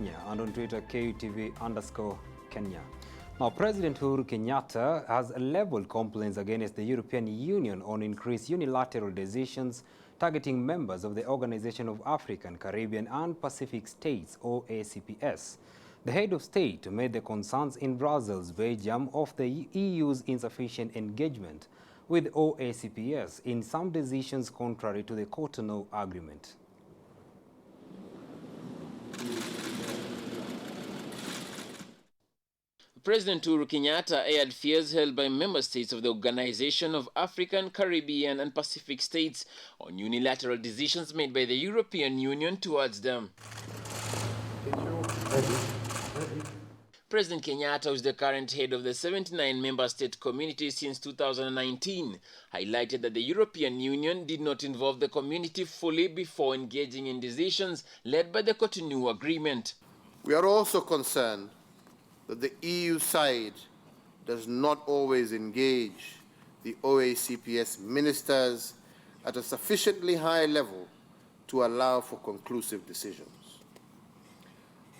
And on Twitter, KUTV_Kenya. Now, President Uhuru Kenyatta has leveled complaints against the European Union on increased unilateral decisions targeting members of the Organization of African, Caribbean and Pacific States, OACPS. The head of state made the concerns in Brussels, Belgium, of the EU's insufficient engagement with OACPS in some decisions contrary to the Cotonou Agreement. President Uhuru Kenyatta aired fears held by member states of the Organization of African, Caribbean and Pacific States on unilateral decisions made by the European Union towards them. President Kenyatta, who is the current head of the 79 member state community since 2019, highlighted that the European Union did not involve the community fully before engaging in decisions led by the Cotonou Agreement. We are also concerned that the EU side does not always engage the OACPS ministers at a sufficiently high level to allow for conclusive decisions.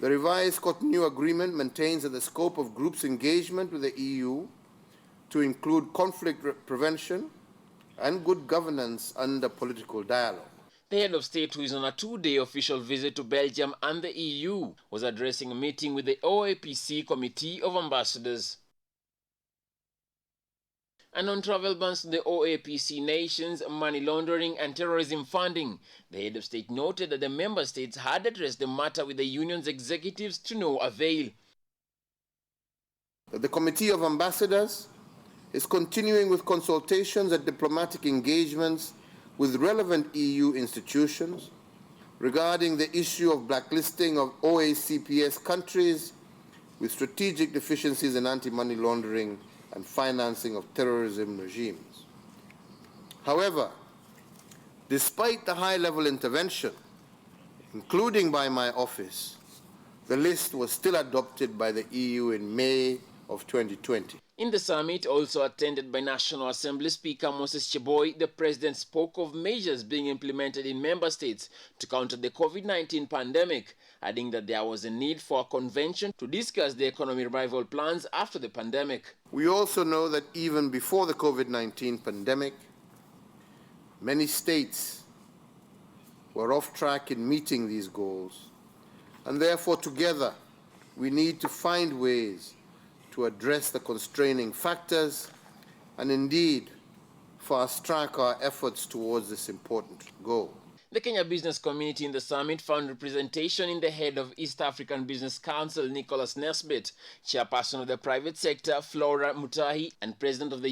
The revised Cotonou Agreement maintains that the scope of groups' engagement with the EU to include conflict prevention and good governance under political dialogue. The head of state, who is on a two-day official visit to Belgium and the EU, was addressing a meeting with the OAPC Committee of Ambassadors. And on travel bans to the OAPC nations, money laundering and terrorism funding, the head of state noted that the member states had addressed the matter with the union's executives to no avail. The Committee of Ambassadors is continuing with consultations and diplomatic engagements with relevant EU institutions regarding the issue of blacklisting of OACPS countries with strategic deficiencies in anti-money laundering and financing of terrorism regimes. However, despite the high-level intervention, including by my office, the list was still adopted by the EU in May of 2020. In the summit, also attended by National Assembly Speaker Moses Cheboy, the President spoke of measures being implemented in member states to counter the COVID-19 pandemic, adding that there was a need for a convention to discuss the economy revival plans after the pandemic. We also know that even before the COVID-19 pandemic, many states were off track in meeting these goals, and therefore together we need to find ways to address the constraining factors and indeed fast-track our efforts towards this important goal. The Kenya business community in the summit found representation in the head of East African Business Council, Nicholas Nesbitt, chairperson of the private sector, Flora Mutahi, and president of the